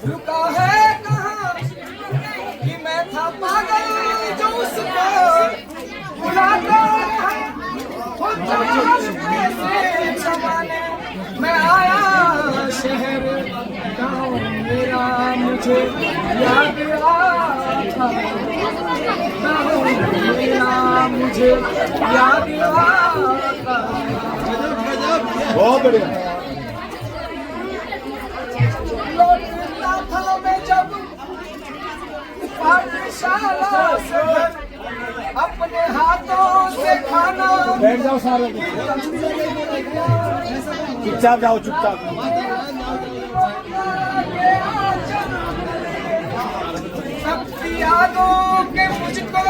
रुका है कहाँ कि मैं था पागल जो उसको बुलाता है जमाने मैं आया शहर गाँव मेरा मुझे याद आता मेरा मुझे याद आता। बहुत बढ़िया। लौटता था मैं जब पाठशाला से अपने हाथों से खाना बैठ जाओ सारे, चुपचाप जाओ, चुपचाप। सबकी यादों के मुझको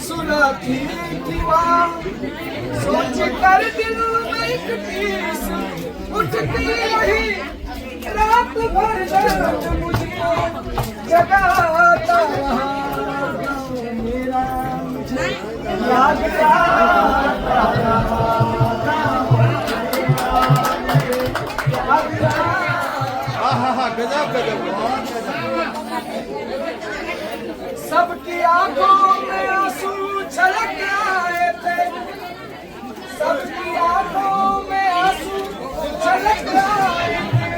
सुनाती थी माँ, सोच कर दिल में एक टीस उठती रही, रात भर दर्द मुझको जगाता रहा मेरा मुझे याद आता गजब गजब। सबकी आंखों में आंसू छलक आए थे, सबकी आंखों में आंसू छलक आए थे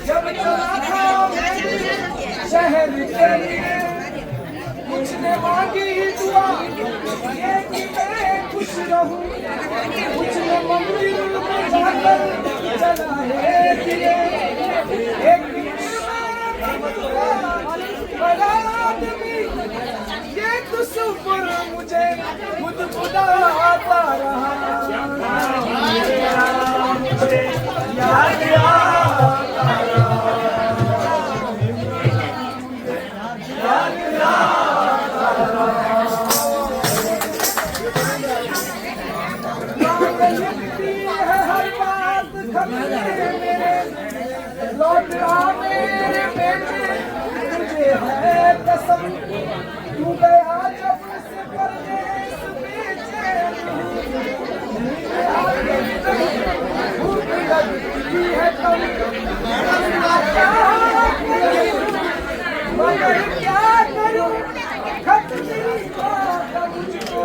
जब चला था मेरे शहर के लिए। कुछ ने मांगी दुआ ये कि मैं खुश रहूं, कुछ ने मंदिर में जाकर चलाए दिए। एक बड़ा आदमी ये तस्वीर मुझे खुद बुलाता रहा मुझे याद आता हर बात खबरे मेरे लौट आ मेरे बेटे तुझे है कसम, तू गया जब से परदेस बेचैन भूख लगती है कम, मगर क्या करूं खत तेरी बात मुझको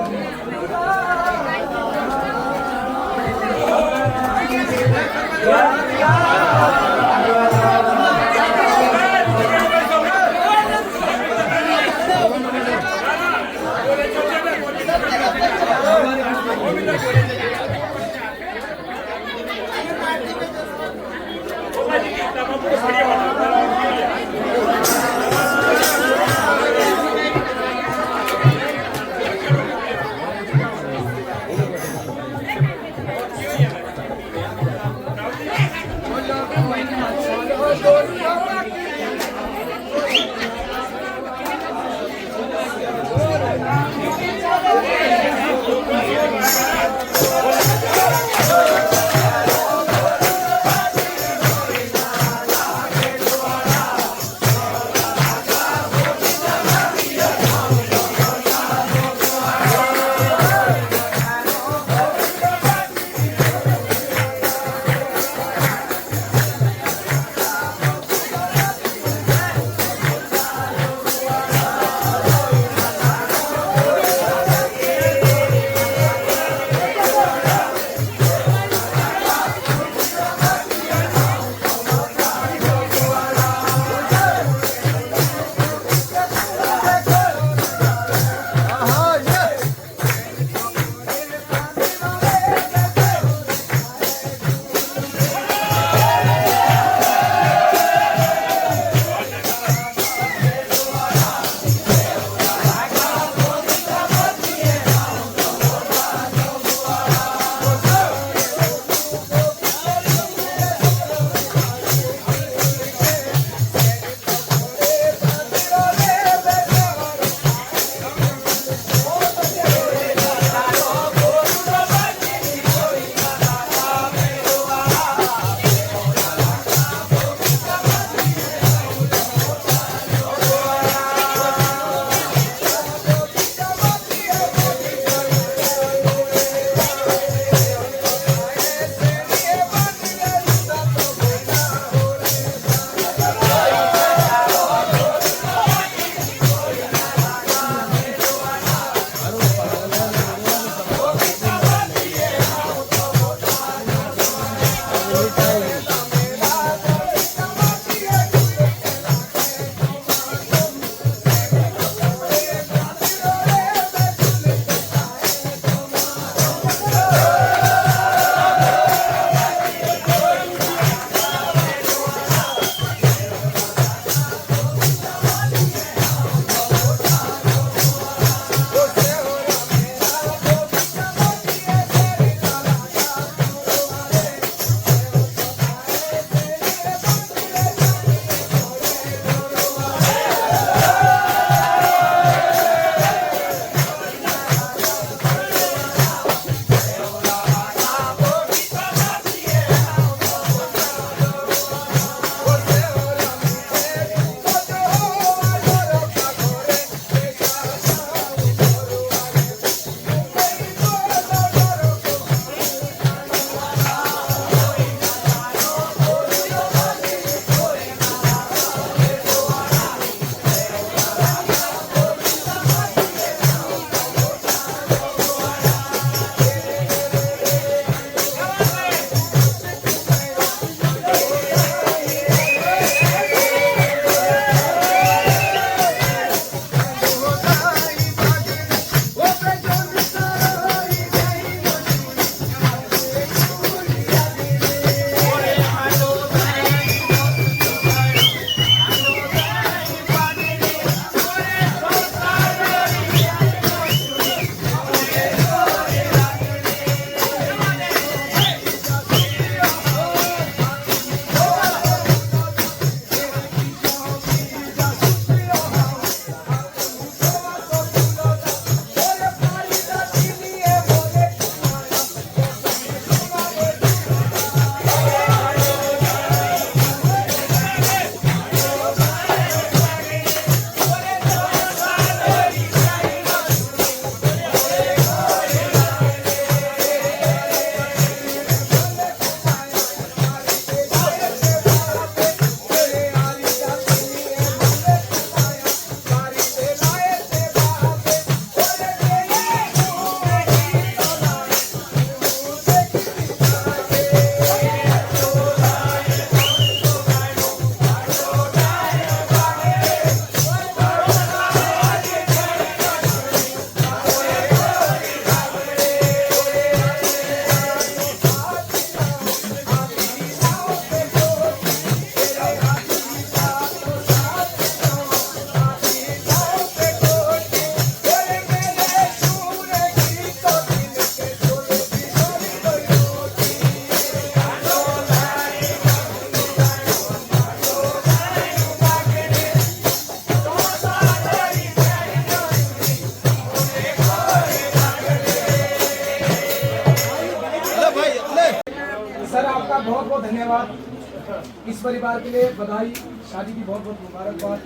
धन्यवाद। इस परिवार के लिए बधाई, शादी की बहुत बहुत मुबारकबाद।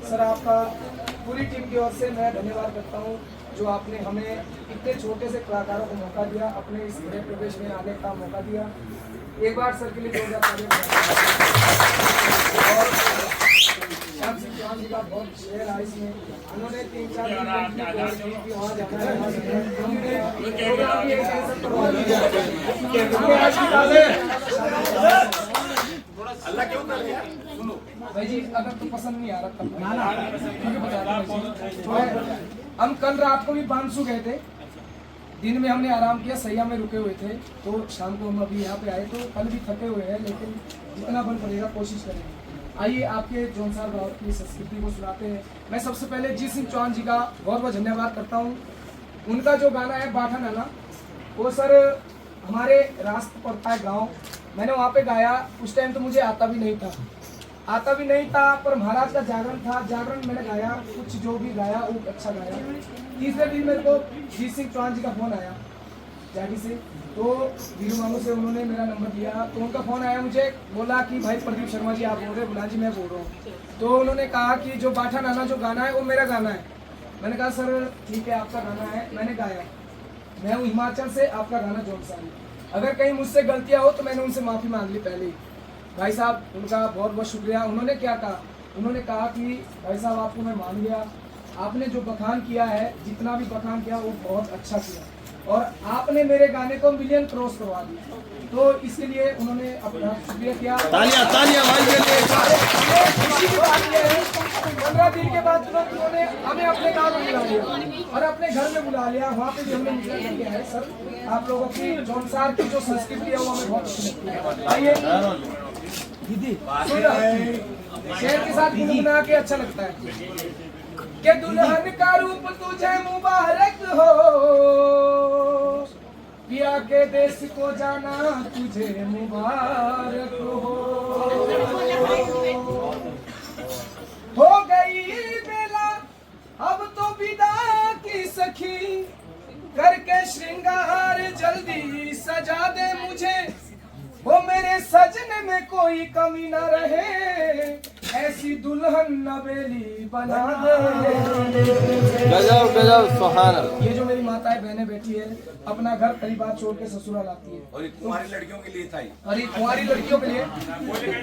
सर आपका पूरी टीम की ओर से मैं धन्यवाद करता हूँ जो आपने हमें इतने छोटे से कलाकारों को मौका दिया, अपने इस बड़े प्रवेश में आने का मौका दिया। एक बार सर के लिए 2000 और श्याम सिंह चौहान जी का बहुत शेयर है इसमें। उन्होंने 3-4 की वहाँ जाना है, वहाँ अल्लाह क्यों कर लिया? भाई जी अगर तो पसंद नहीं आ रहा तब क्योंकि बता रहा हम कल रात को भी 500 गए थे, दिन में हमने आराम किया, सैया में रुके हुए थे, तो शाम को हम अभी यहाँ पे आए, तो कल भी थके हुए हैं, लेकिन जितना बन पड़ेगा कोशिश करेंगे। आइए आपके जौनसार गाँव की संस्कृति को सुनाते हैं। मैं सबसे पहले जीत सिंह चौहान जी का बहुत बहुत धन्यवाद करता हूँ। उनका जो गाना है बाठा नाना, वो सर हमारे रास्ते पड़ता है गाँव, मैंने वहाँ पे गाया। उस टाइम तो मुझे आता भी नहीं था, पर महाराज का जागरण था, जागरण मैंने गाया, कुछ जो भी गाया वो अच्छा गाया। तीसरे दिन मेरे को जीत सिंह चौहान जी का फोन आया जागी से, तो वीरू मामू से उन्होंने मेरा नंबर दिया, तो उनका फोन आया मुझे, बोला कि भाई प्रदीप शर्मा जी आप बोल रहे, बुला जी मैं बोल रहा हूँ। तो उन्होंने कहा कि जो बाठा नाना जो गाना है वो मेरा गाना है। मैंने कहा सर ठीक है आपका गाना है, मैंने गाया। मैं हूँ हिमाचल से, आपका गाना जौनसार है, अगर कहीं मुझसे गलतियाँ हो तो मैंने उनसे माफ़ी मांग ली पहले ही। भाई साहब उनका बहुत बहुत शुक्रिया। उन्होंने क्या कहा, उन्होंने कहा कि भाई साहब आपको मैं मान गया, आपने जो बखान किया है, जितना भी बखान किया वो बहुत अच्छा किया, और आपने मेरे गाने को मिलियन क्रॉस करवा दिया, तो इसके लिए उन्होंने अपना शुक्रिया किया। तालियां तालियां भाई के लिए। खुशी की बात यह है 15 दिन के बाद तुरंत उन्होंने हमें अपने गाँव में बुला लिया और अपने घर में बुला लिया। वहाँ पे भी हमने निमंत्रण किया है। सर आप लोगों की जौनसार की जो संस्कृति है वो हमें बहुत अच्छी लगती है। आइए दीदी शेर के साथ गुनगुना के अच्छा लगता है कि दुल्हन का रूप तुझे मुबारक हो, पिया के देश को जाना तुझे मुबारक हो गई बेला अब तो विदा की सखी, करके श्रृंगार जल्दी सजा दे मुझे, वो मेरे सजन में कोई कमी न रहे, ऐसी दुल्हन नवेली बना दे। गजब गजब सुभान अल्लाह। ये जो मेरी माताएं बहनें बैठी है, अपना घर परिवार छोड़ के ससुराल आती है, और तुम्हारी लड़कियों के लिए था ही। अरे कुंवारी लड़कियों के लिए,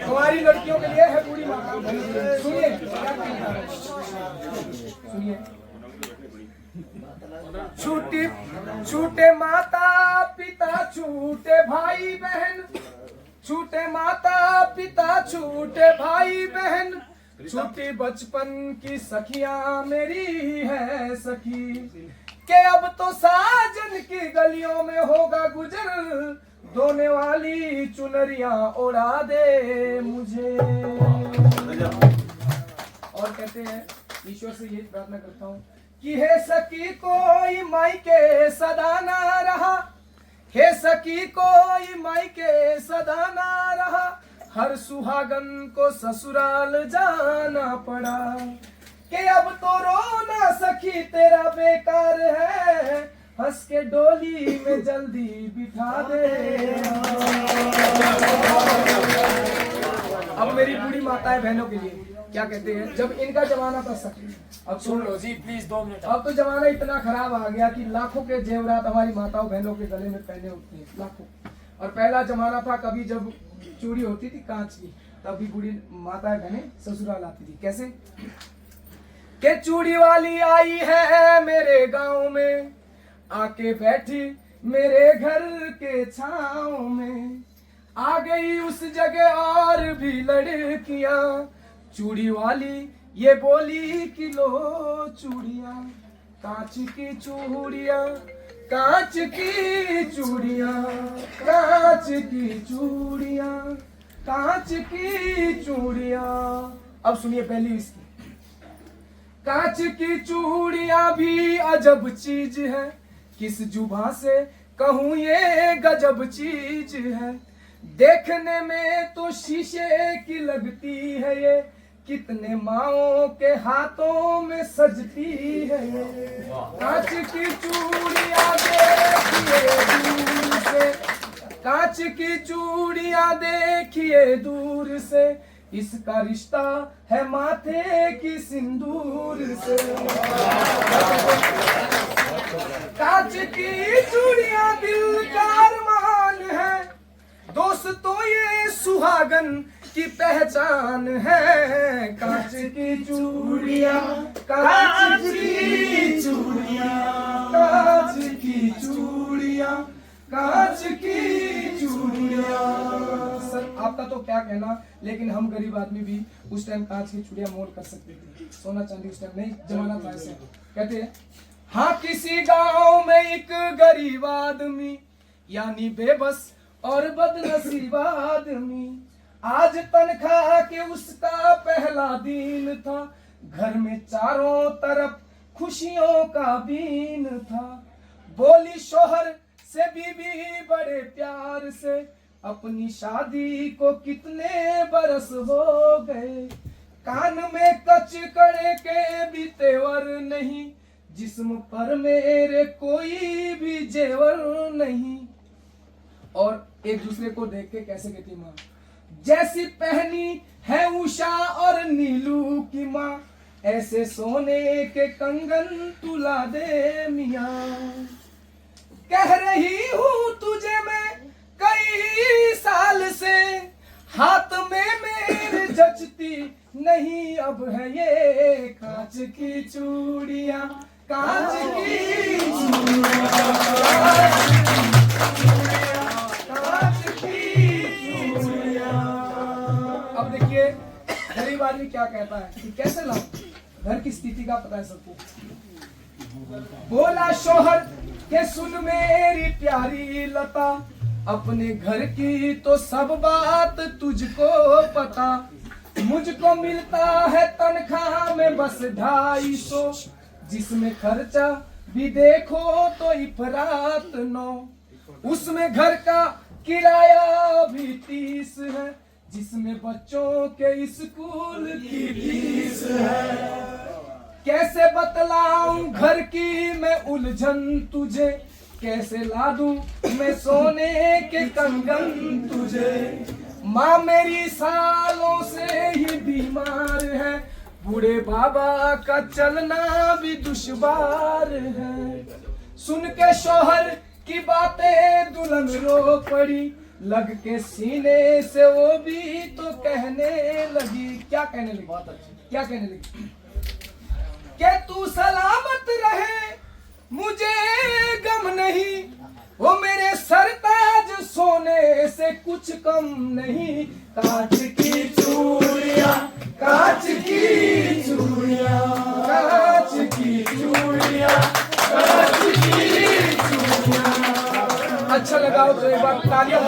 कुंवारी लड़कियों के लिए है पूरी माता। सुनिए क्या कहना है, सुनिए। छूटे छूटे माता पिता, छूटे भाई बहन, छूटे माता पिता, छूटे भाई बहन, छूटी बचपन की सखियां मेरी है सखी, के अब तो साजन की गलियों में होगा गुजर, धोने वाली चुनरियां उड़ा दे मुझे। और कहते हैं ईश्वर से ये प्रार्थना करता हूँ कि हे सखी कोई माई के सदा ना रहा, हे सखी कोई माई के सदा ना रहा, हर सुहागन को ससुराल जाना पड़ा, कि अब तो रोना सखी तेरा बेकार है, हंस के डोली में जल्दी बिठा दे। अब मेरी बूढ़ी माताएं बहनों के लिए क्या कहते हैं, जब इनका जमाना था सखी, अब सुन लो जी प्लीज 2 मिनट। अब तो जमाना इतना खराब आ गया कि लाखों के जेवरात हमारी माताओं बहनों के गले में पहने होते हैं, लाखों। और पहला जमाना था कभी जब चूड़ी होती थी कांच की, तब भी बूढ़ी माताएं बहनें ससुराल आती थी। कैसे के चूड़ी वाली आई है मेरे गांव में, आके बैठी मेरे घर के छांव में, आ गई उस जगह और भी लड़कियां, चूड़ी वाली ये बोली कि लो चूड़ियां, कांच की चूड़ियां, कांच की चूड़ियां, कांच की चूड़ियां, कांच की चूड़ियां। अब सुनिए पहली इसकी। कांच की चूड़ियां भी अजब चीज है, किस जुबान से कहूँ ये गजब चीज है, देखने में तो शीशे की लगती है ये, कितने माओं के हाथों में सजती है ये, कांच की चूड़ियां देखिए दूर से, कांच की चूड़ियां देखिए दूर से, इसका रिश्ता है माथे की सिंदूर से। कांच की चूड़ियां दिल का अरमान है, दोस्तों ये सुहागन की पहचान है। कांच की चूड़ियां, कांच की चूड़ियां, कांच की चूड़ियां, कांच की चूड़ियां। सर आपका तो क्या कहना, लेकिन हम गरीब आदमी भी उस टाइम कांच की चूड़ियां मोल कर सकते थे, सोना चांदी उस टाइम नहीं, जमाना था ऐसे। कहते हैं हाँ किसी गांव में एक गरीब आदमी, यानी बेबस और बदनसीब आदमी, आज तनख्वाह के उसका पहला दिन था, घर में चारों तरफ खुशियों का बीन था। बोली शोहर से बीवी बड़े प्यार से, अपनी शादी को कितने बरस हो गए, कान में कच कड़े के भी तेवर नहीं, जिस्म पर मेरे कोई भी जेवर नहीं। और एक दूसरे को देख के कैसे कहती माँ, जैसी पहनी है उषा और नीलू की माँ, ऐसे सोने के कंगन तुला दे मियाँ। कह रही हूँ तुझे मैं कई साल से, हाथ में मेरे जचती नहीं अब है ये कांच की चूड़ियाँ, कांच की चूड़ियाँ, कांच की चूड़ियाँ। अब देखिए गरीब आदमी क्या कहता है कि कैसे लाऊं, घर की स्थिति का पता है सबको। बोला शोहर के सुन मेरी प्यारी लता, अपने घर की तो सब बात तुझको पता, मुझको मिलता है तनख्वाह में बस 250, जिसमें खर्चा भी देखो तो इफरात 9, उसमें घर का किराया भी 30 है, जिसमें बच्चों के स्कूल की फीस है। कैसे बतलाऊं घर की मैं उलझन तुझे, कैसे ला दूं मैं सोने के कंगन तुझे। माँ मेरी सालों से ही बीमार है, बूढ़े बाबा का चलना भी दुश्वार है। सुन के शोहर की बातें दुल्हन रो पड़ी, लग के सीने से वो भी तो कहने लगी। क्या कहने लगी? बहुत अच्छी। क्या कहने लगी? कि तू सलामत रहे मुझे गम नहीं, वो मेरे सरताज सोने से कुछ कम नहीं। कांच की चूड़ियाँ, कांच की चूड़ियाँ, कांच की चूड़ियाँ, कांच की चूड़ियाँ। अच्छा लगा तो एक बार तालियां।